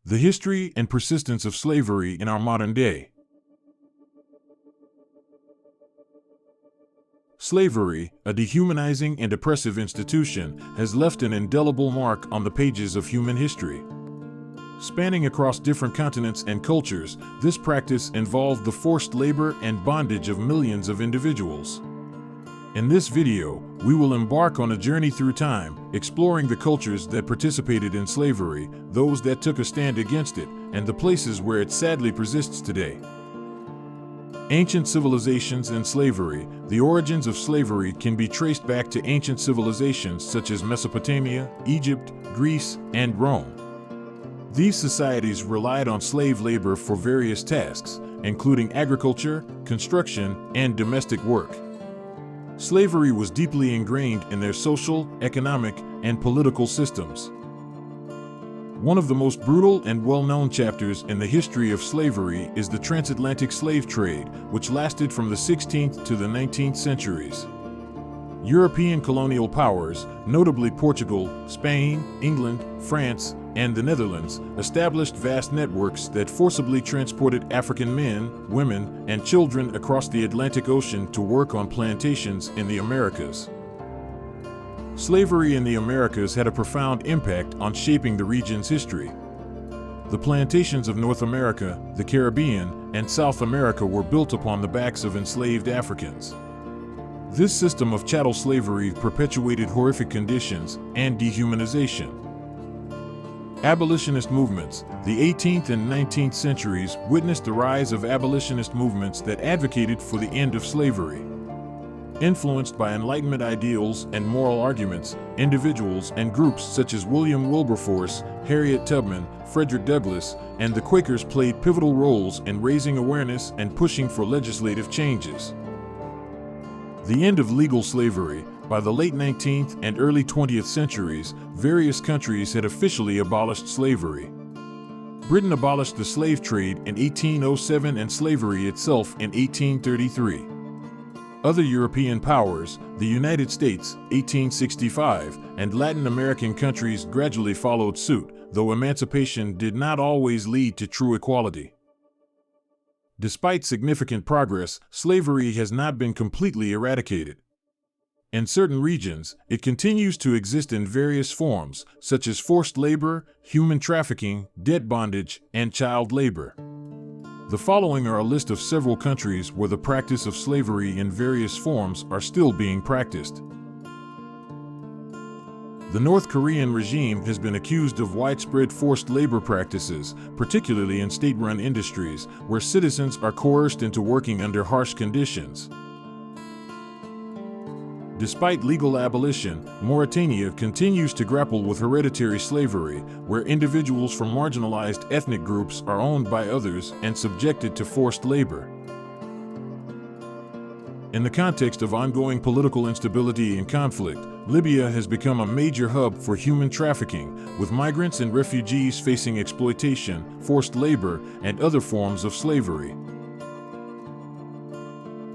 The history and persistence of slavery in our modern day. Slavery, a dehumanizing and oppressive institution, has left an indelible mark on the pages of human history. Spanning across different continents and cultures, this practice involved the forced labor and bondage of millions of individuals. In this video, we will embark on a journey through time, exploring the cultures that participated in slavery, those that took a stand against it, and the places where it sadly persists today. Ancient civilizations and slavery. The origins of slavery can be traced back to ancient civilizations such as Mesopotamia, Egypt, Greece, and Rome. These societies relied on slave labor for various tasks, including agriculture, construction, and domestic work. Slavery was deeply ingrained in their social, economic, and political systems. One of the most brutal and well-known chapters in the history of slavery is the transatlantic slave trade, which lasted from the 16th to the 19th centuries. European colonial powers, notably Portugal, Spain, England, France, and the Netherlands, established vast networks that forcibly transported African men, women, and children across the Atlantic Ocean to work on plantations in the Americas. Slavery in the Americas had a profound impact on shaping the region's history. The plantations of North America, the Caribbean, and South America were built upon the backs of enslaved Africans. This system of chattel slavery perpetuated horrific conditions and dehumanization. Abolitionist movements. The 18th and 19th centuries witnessed the rise of abolitionist movements that advocated for the end of slavery. Influenced by Enlightenment ideals and moral arguments, individuals and groups such as William Wilberforce, Harriet Tubman, Frederick Douglass, and the Quakers played pivotal roles in raising awareness and pushing for legislative changes. The end of legal slavery. By the late 19th and early 20th centuries, various countries had officially abolished slavery. Britain abolished the slave trade in 1807 and slavery itself in 1833. Other European powers, the United States, 1865, and Latin American countries gradually followed suit, though emancipation did not always lead to true equality. Despite significant progress, slavery has not been completely eradicated. In certain regions, it continues to exist in various forms, such as forced labor, human trafficking, debt bondage, and child labor. The following are a list of several countries where the practice of slavery in various forms are still being practiced. The North Korean regime has been accused of widespread forced labor practices, particularly in state-run industries, where citizens are coerced into working under harsh conditions. Despite legal abolition, Mauritania continues to grapple with hereditary slavery, where individuals from marginalized ethnic groups are owned by others and subjected to forced labor. In the context of ongoing political instability and conflict, Libya has become a major hub for human trafficking, with migrants and refugees facing exploitation, forced labor, and other forms of slavery.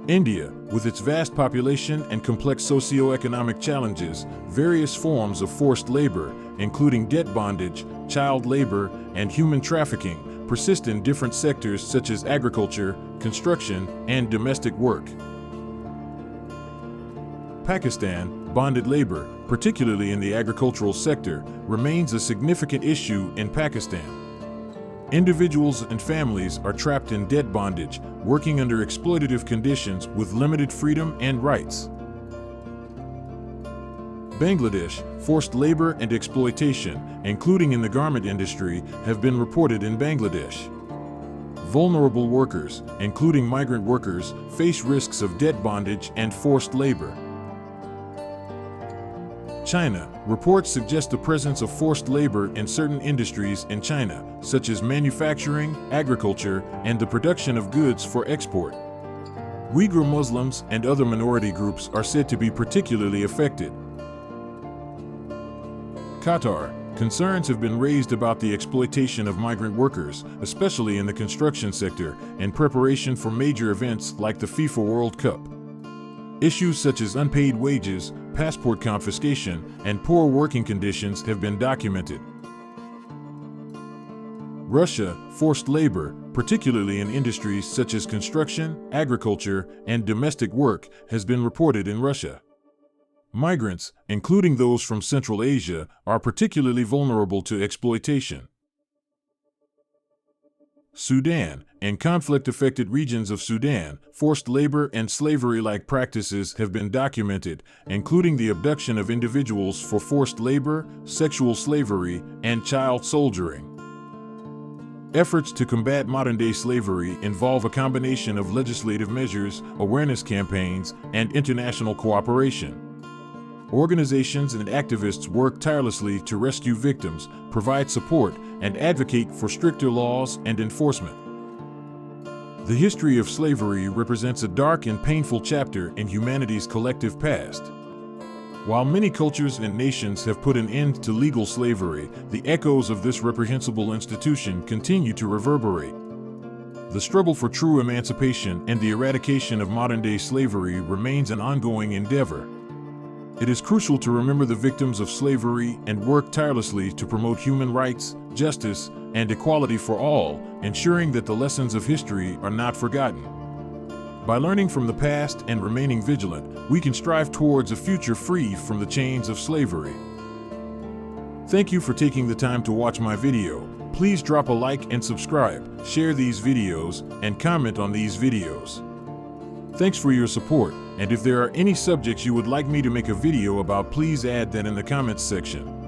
India, with its vast population and complex socio-economic challenges, various forms of forced labor, including debt bondage, child labor, and human trafficking, persist in different sectors such as agriculture, construction, and domestic work. Pakistan, bonded labor, particularly in the agricultural sector, remains a significant issue in Pakistan. Individuals and families are trapped in debt bondage, working under exploitative conditions with limited freedom and rights. Bangladesh, forced labor and exploitation, including in the garment industry, have been reported in Bangladesh. Vulnerable workers, including migrant workers, face risks of debt bondage and forced labor. China. Reports suggest the presence of forced labor in certain industries in China, such as manufacturing, agriculture, and the production of goods for export. Uyghur Muslims and other minority groups are said to be particularly affected. Qatar. Concerns have been raised about the exploitation of migrant workers, especially in the construction sector, in preparation for major events like the FIFA World Cup. Issues such as unpaid wages, passport confiscation, and poor working conditions have been documented. Russia, forced labor, particularly in industries such as construction, agriculture, and domestic work, has been reported in Russia. Migrants, including those from Central Asia, are particularly vulnerable to exploitation. Sudan. In conflict-affected regions of Sudan, forced labor and slavery-like practices have been documented, including the abduction of individuals for forced labor, sexual slavery, and child soldiering. Efforts to combat modern-day slavery involve a combination of legislative measures, awareness campaigns, and international cooperation. Organizations and activists work tirelessly to rescue victims, provide support, and advocate for stricter laws and enforcement. The history of slavery represents a dark and painful chapter in humanity's collective past. While many cultures and nations have put an end to legal slavery, the echoes of this reprehensible institution continue to reverberate. The struggle for true emancipation and the eradication of modern-day slavery remains an ongoing endeavor. It is crucial to remember the victims of slavery and work tirelessly to promote human rights, justice, and equality for all, ensuring that the lessons of history are not forgotten. By learning from the past and remaining vigilant, we can strive towards a future free from the chains of slavery. Thank you for taking the time to watch my video. Please drop a like and subscribe, share these videos, and comment on these videos. Thanks for your support, and if there are any subjects you would like me to make a video about, please add that in the comments section.